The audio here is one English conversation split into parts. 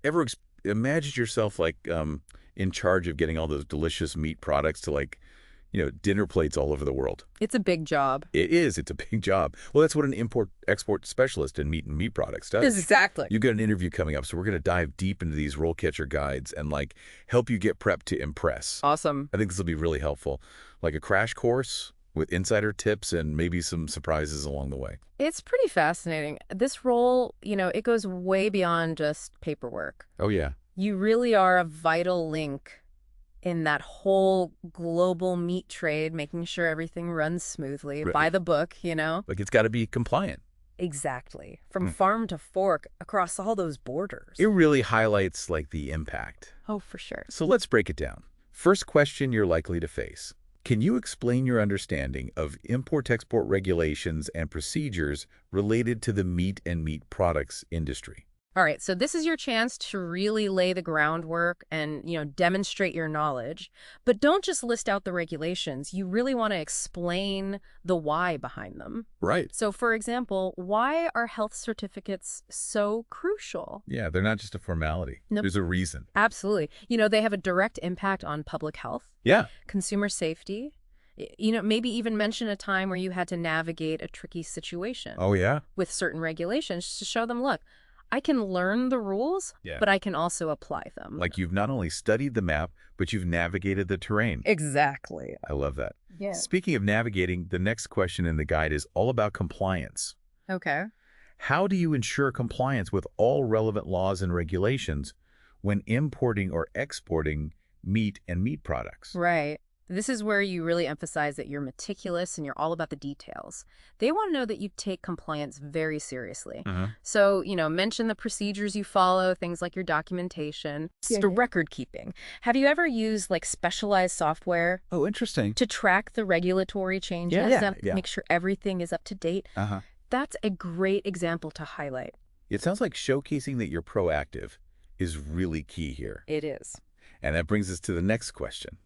Ever imagine yourself like in charge of getting all those delicious meat products to like, dinner plates all over the world? It's a big job. It is. It's a big job. Well, that's what an import-export specialist in meat and meat products does. Exactly. You got an interview coming up, so we're going to dive deep into these role catcher guides and like help you get prepped to impress. Awesome. I think this will be really helpful, like a crash course with insider tips and maybe some surprises along the way. It's pretty fascinating. This role, it goes way beyond just paperwork. Oh, yeah. You really are a vital link in that whole global meat trade, making sure everything runs smoothly, Right. by the book, Like it's got to be compliant. Exactly. From Hmm. farm to fork across all those borders. It really highlights like the impact. Oh, for sure. So let's break it down. First question you're likely to face. Can you explain your understanding of import-export regulations and procedures related to the meat and meat products industry? All right, so this is your chance to really lay the groundwork and, demonstrate your knowledge. But don't just list out the regulations. You really want to explain the why behind them. Right. So, for example, why are health certificates so crucial? Yeah, they're not just a formality. Nope. There's a reason. Absolutely. They have a direct impact on public health, Yeah. consumer safety. Maybe even mention a time where you had to navigate a tricky situation Oh, yeah? with certain regulations to show them, look, I can learn the rules, Yeah. but I can also apply them. Like you've not only studied the map, but you've navigated the terrain. Exactly. I love that. Yeah. Speaking of navigating, the next question in the guide is all about compliance. Okay. How do you ensure compliance with all relevant laws and regulations when importing or exporting meat and meat products? Right. This is where you really emphasize that you're meticulous and you're all about the details. They want to know that you take compliance very seriously. So, mention the procedures you follow, things like your documentation, the record keeping. Have you ever used like specialized software Oh, interesting. to track the regulatory changes Yeah, and yeah. make sure everything is up to date? Uh-huh. That's a great example to highlight. It sounds like showcasing that you're proactive is really key here. It is. And that brings us to the next question.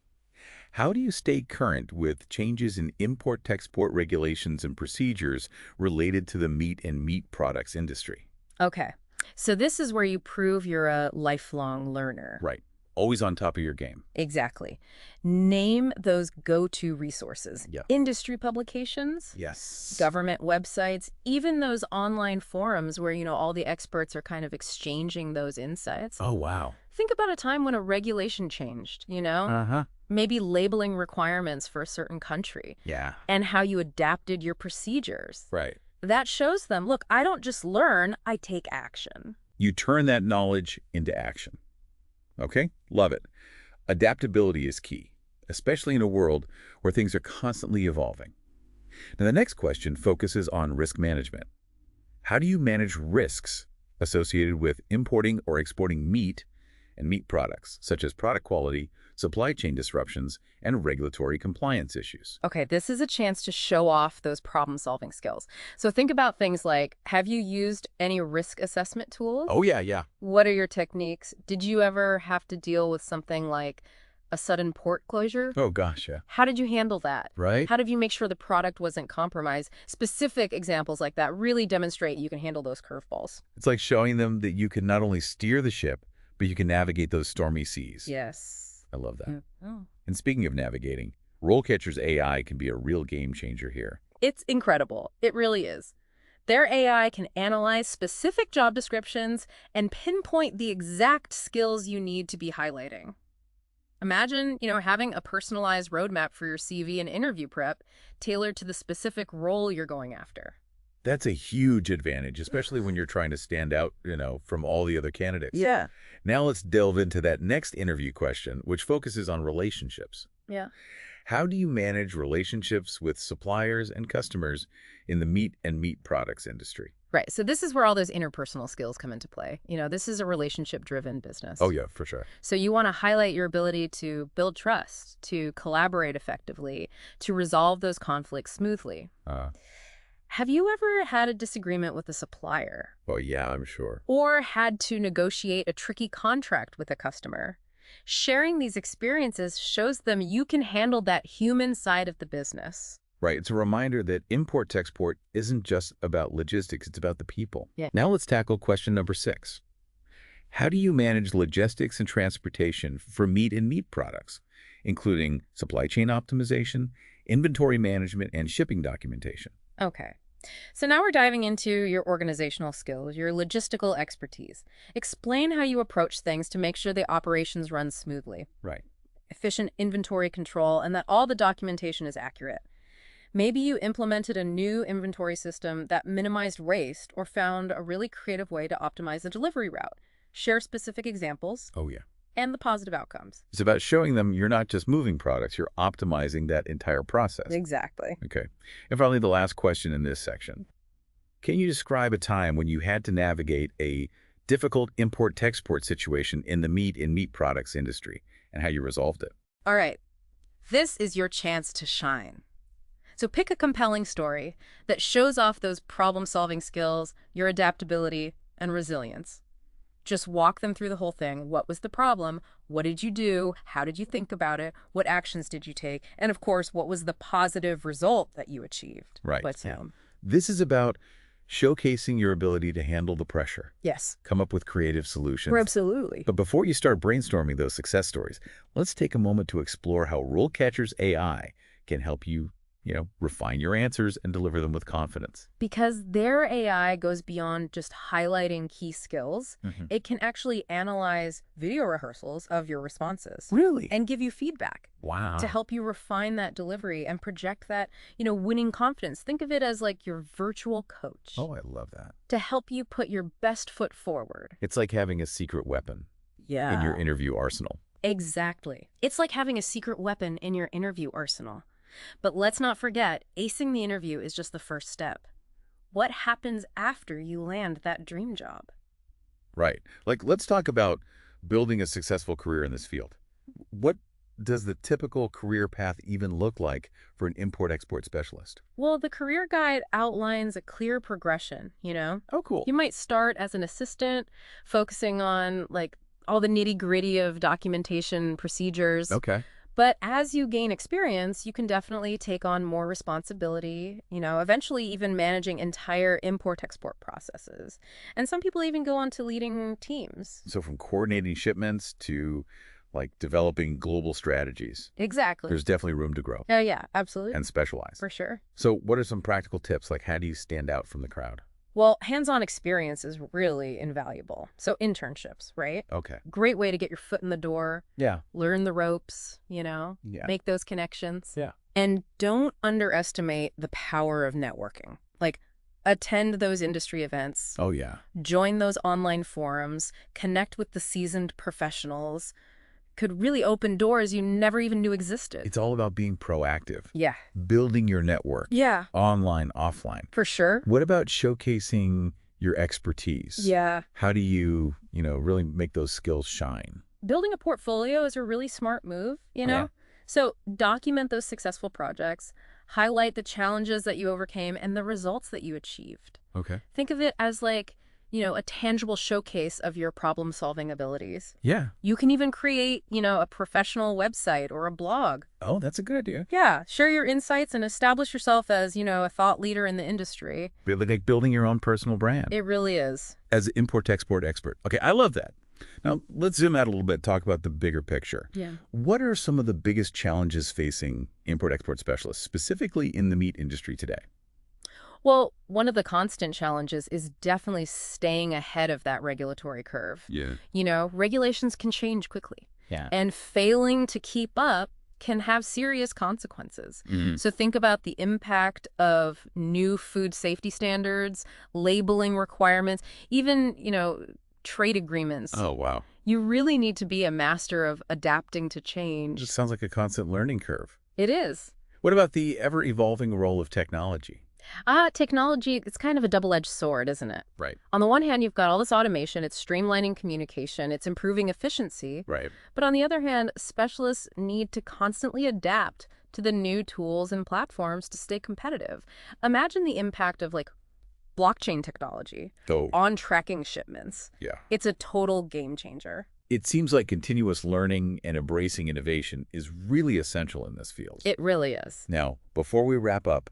How do you stay current with changes in import-export regulations and procedures related to the meat and meat products industry? Okay. So this is where you prove you're a lifelong learner. Right. Always on top of your game. Exactly. Name those go-to resources. Yeah. Industry publications, Yes. government websites, even those online forums where, all the experts are kind of exchanging those insights. Oh, wow. Think about a time when a regulation changed, Uh-huh. maybe labeling requirements for a certain country Yeah. and how you adapted your procedures. Right. That shows them, look, I don't just learn, I take action. You turn that knowledge into action. Okay? Love it. Adaptability is key, especially in a world where things are constantly evolving. Now, the next question focuses on risk management. How do you manage risks associated with importing or exporting meat and meat products, such as product quality, supply chain disruptions, and regulatory compliance issues? Okay, this is a chance to show off those problem-solving skills. So think about things like, have you used any risk assessment tools? Oh, yeah. What are your techniques? Did you ever have to deal with something like a sudden port closure? Oh, gosh, yeah. How did you handle that? Right? How did you make sure the product wasn't compromised? Specific examples like that really demonstrate you can handle those curveballs. It's like showing them that you can not only steer the ship, but you can navigate those stormy seas. Yes. I love that. Oh. And speaking of navigating, RoleCatcher's AI can be a real game changer here. It's incredible. It really is. Their AI can analyze specific job descriptions and pinpoint the exact skills you need to be highlighting. Imagine, having a personalized roadmap for your CV and interview prep tailored to the specific role you're going after. That's a huge advantage, especially when you're trying to stand out, from all the other candidates. Yeah. Now let's delve into that next interview question, which focuses on relationships. Yeah. How do you manage relationships with suppliers and customers in the meat and meat products industry? Right. So this is where all those interpersonal skills come into play. This is a relationship-driven business. Oh, yeah, for sure. So you want to highlight your ability to build trust, to collaborate effectively, to resolve those conflicts smoothly. Have you ever had a disagreement with a supplier? Oh, yeah, I'm sure. Or had to negotiate a tricky contract with a customer? Sharing these experiences shows them you can handle that human side of the business. Right. It's a reminder that import-export isn't just about logistics. It's about the people. Yeah. Now let's tackle question number 6. How do you manage logistics and transportation for meat and meat products, including supply chain optimization, inventory management, and shipping documentation? Okay. So now we're diving into your organizational skills, your logistical expertise. Explain how you approach things to make sure the operations run smoothly, Right. efficient inventory control, and that all the documentation is accurate. Maybe you implemented a new inventory system that minimized waste or found a really creative way to optimize the delivery route. Share specific examples Oh, yeah. and the positive outcomes. It's about showing them you're not just moving products, you're optimizing that entire process. Exactly. Okay. And finally, the last question in this section. Can you describe a time when you had to navigate a difficult import-export situation in the meat and meat products industry and how you resolved it? All right. This is your chance to shine. So pick a compelling story that shows off those problem-solving skills, your adaptability, and resilience. Just walk them through the whole thing. What was the problem? What did you do? How did you think about it? What actions did you take? And of course, what was the positive result that you achieved? Right. But, This is about showcasing your ability to handle the pressure, yes, come up with creative solutions. absolutely. But before you start brainstorming those success stories, let's take a moment to explore how RoleCatcher's AI can help you, refine your answers and deliver them with confidence. Because their AI goes beyond just highlighting key skills, it can actually analyze video rehearsals of your responses. Really? And give you feedback. Wow. To help you refine that delivery and project that, winning confidence. Think of it as like your virtual coach. Oh, I love that. To help you put your best foot forward. It's like having a secret weapon Yeah. in your interview arsenal. Exactly. It's like having a secret weapon in your interview arsenal. But let's not forget, acing the interview is just the first step. What happens after you land that dream job? Right. Let's talk about building a successful career in this field. What does the typical career path even look like for an import-export specialist? Well, the career guide outlines a clear progression, Oh, cool. You might start as an assistant, focusing on, all the nitty-gritty of documentation procedures. Okay. But as you gain experience, you can definitely take on more responsibility, eventually even managing entire import-export processes. And some people even go on to leading teams. So from coordinating shipments to developing global strategies, Exactly. there's definitely room to grow Oh, yeah, absolutely. and specialize. For sure. So what are some practical tips? How do you stand out from the crowd? Well, hands-on experience is really invaluable. So internships, right? Okay. Great way to get your foot in the door, Yeah. learn the ropes, Yeah. make those connections. Yeah. And don't underestimate the power of networking. Attend those industry events, Oh, yeah. join those online forums, connect with the seasoned professionals. Could really open doors you never even knew existed. It's all about being proactive, Yeah. building your network, Yeah, online, offline. for sure. What about showcasing your expertise? Yeah. How do you, really make those skills shine? Building a portfolio is a really smart move, Yeah. So document those successful projects, highlight the challenges that you overcame and the results that you achieved. Okay. Think of it as a tangible showcase of your problem-solving abilities. Yeah. You can even create, a professional website or a blog. Oh, that's a good idea. Yeah, share your insights and establish yourself as, a thought leader in the industry. Like building your own personal brand It really is. as an import-export expert. Okay, I love that. Now, let's zoom out a little bit, talk about the bigger picture. Yeah. What are some of the biggest challenges facing import-export specialists, specifically in the meat industry today? Well, one of the constant challenges is definitely staying ahead of that regulatory curve. Yeah. Regulations can change quickly. Yeah. And failing to keep up can have serious consequences. So think about the impact of new food safety standards, labeling requirements, even, trade agreements. Oh, wow. You really need to be a master of adapting to It change. just sounds like a constant learning curve. It is. What about the ever-evolving role of technology? Technology, it's kind of a double-edged sword, isn't it? Right. On the one hand, you've got all this automation, it's streamlining communication, it's improving efficiency. Right. But on the other hand, specialists need to constantly adapt to the new tools and platforms to stay competitive. Imagine the impact of blockchain technology So, on tracking shipments. yeah. It's a total game changer. It seems like continuous learning and embracing innovation is really essential in this field. It really is. Now, before we wrap up,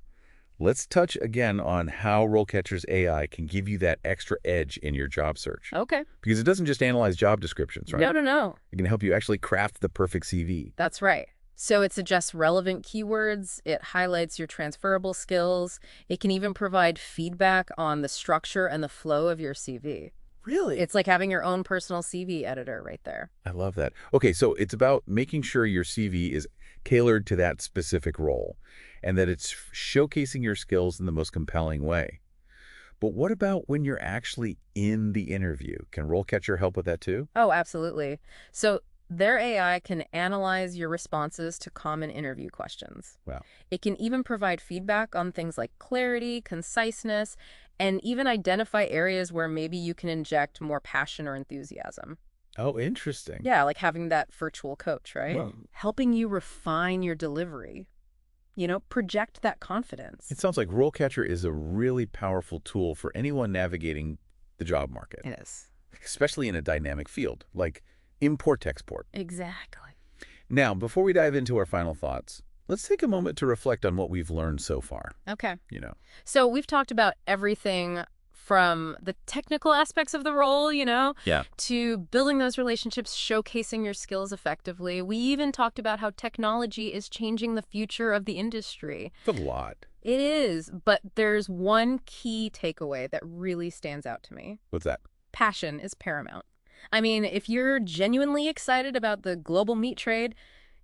Let's touch again on how RoleCatcher's AI can give you that extra edge in your job search. Okay. Because it doesn't just analyze job descriptions, right? No. It can help you actually craft the perfect CV. That's right. So it suggests relevant keywords, it highlights your transferable skills, it can even provide feedback on the structure and the flow of your CV. Really? It's like having your own personal CV editor right there. I love that. Okay, so it's about making sure your CV is tailored to that specific role and that it's showcasing your skills in the most compelling way. But what about when you're actually in the interview? Can RoleCatcher help with that too? Oh, absolutely. So their AI can analyze your responses to common interview questions. Wow. It can even provide feedback on things like clarity, conciseness, and even identify areas where maybe you can inject more passion or enthusiasm. Oh, interesting. Yeah, like having that virtual coach, right? Well, Helping you refine your delivery, project that confidence. it sounds like RoleCatcher is a really powerful tool for anyone navigating the job market, It is. especially in a dynamic field like import-export. Exactly. Now, before we dive into our final thoughts, let's take a moment to reflect on what we've learned so far. Okay. You know, So we've talked about everything from the technical aspects of the role, Yeah. to building those relationships, showcasing your skills effectively. We even talked about how technology is changing the future of the industry. It's a lot. It is, but there's one key takeaway that really stands out to me. What's that? Passion is paramount. I mean, if you're genuinely excited about the global meat trade,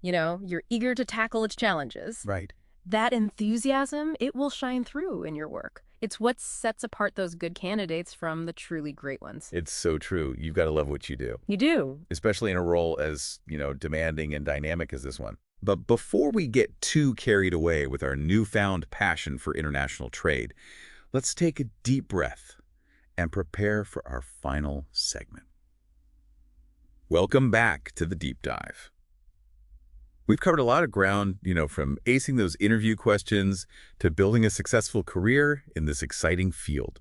you're eager to tackle its challenges, Right. that enthusiasm, it will shine through in your work. It's what sets apart those good candidates from the truly great ones. It's so true. You've got to love what you do, You do. especially in a role as, demanding and dynamic as this one. But before we get too carried away with our newfound passion for international trade, let's take a deep breath and prepare for our final segment. Welcome back to the deep dive. We've covered a lot of ground, from acing those interview questions to building a successful career in this exciting field.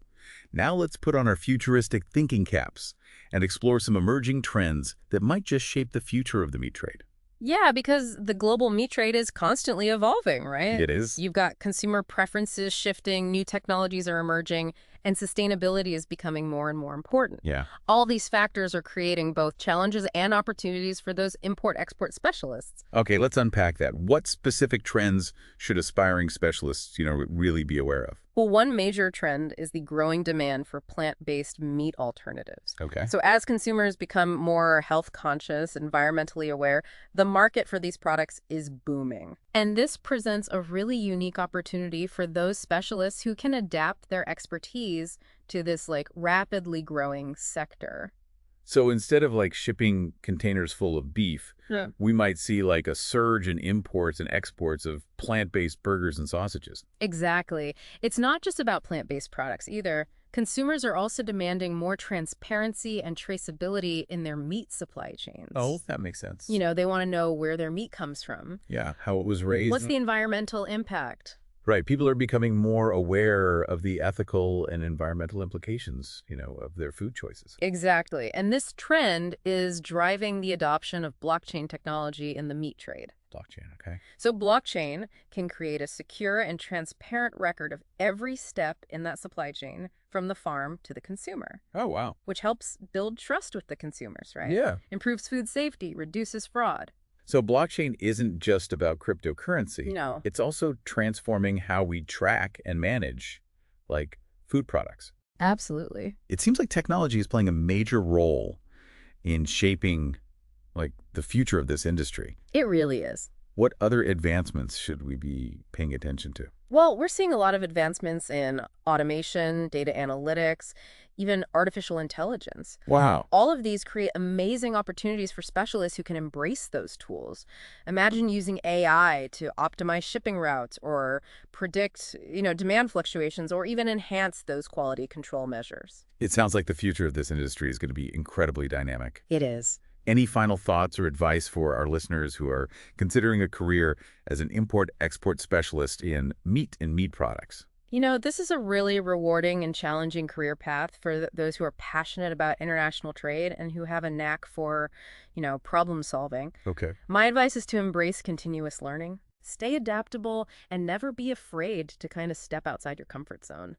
Now let's put on our futuristic thinking caps and explore some emerging trends that might just shape the future of the meat trade. Yeah, because the global meat trade is constantly evolving, right? It is. You've got consumer preferences shifting, new technologies are emerging, and sustainability is becoming more and more important. Yeah. All these factors are creating both challenges and opportunities for those import-export specialists. Okay, let's unpack that. What specific trends should aspiring specialists, really be aware of? Well, one major trend is the growing demand for plant-based meat alternatives. Okay. So as consumers become more health conscious, environmentally aware, the market for these products is booming. And this presents a really unique opportunity for those specialists who can adapt their expertise to this rapidly growing sector. So instead of shipping containers full of beef, Yeah. we might see a surge in imports and exports of plant-based burgers and sausages. Exactly. It's not just about plant-based products either. Consumers are also demanding more transparency and traceability in their meat supply chains. Oh, that makes sense. They want to know where their meat comes from. Yeah, how it was raised. What's the environmental impact? Right. People are becoming more aware of the ethical and environmental implications, of their food choices. Exactly. And this trend is driving the adoption of blockchain technology in the meat trade. Blockchain, okay. So blockchain can create a secure and transparent record of every step in that supply chain from the farm to the consumer, Oh, wow. which helps build trust with the consumers, right? Yeah. Improves food safety, reduces fraud. So blockchain isn't just about cryptocurrency. No. It's also transforming how we track and manage, food products. Absolutely. It seems like technology is playing a major role in shaping, the future of this industry. It really is. What other advancements should we be paying attention to? Well, we're seeing a lot of advancements in automation, data analytics, even artificial intelligence. Wow. All of these create amazing opportunities for specialists who can embrace those tools. Imagine using AI to optimize shipping routes or predict, demand fluctuations or even enhance those quality control measures. It sounds like the future of this industry is going to be incredibly dynamic. It is. Any final thoughts or advice for our listeners who are considering a career as an import-export specialist in meat and meat products? This is a really rewarding and challenging career path for those who are passionate about international trade and who have a knack for, problem solving. Okay. My advice is to embrace continuous learning. Stay adaptable and never be afraid to kind of step outside your comfort zone.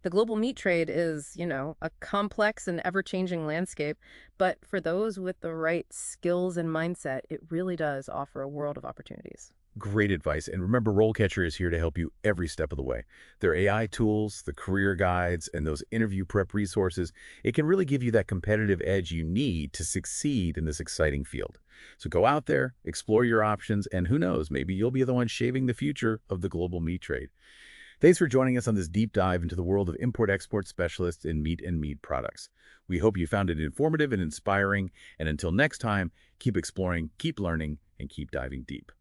The global meat trade is, a complex and ever-changing landscape, but for those with the right skills and mindset, it really does offer a world of opportunities. Great advice. And remember, RoleCatcher is here to help you every step of the way. Their AI tools, the career guides, and those interview prep resources, it can really give you that competitive edge you need to succeed in this exciting field. So go out there, explore your options, and who knows, maybe you'll be the one shaping the future of the global meat trade. Thanks for joining us on this deep dive into the world of import-export specialists in meat and meat products. We hope you found it informative and inspiring, and until next time, keep exploring, keep learning, and keep diving deep.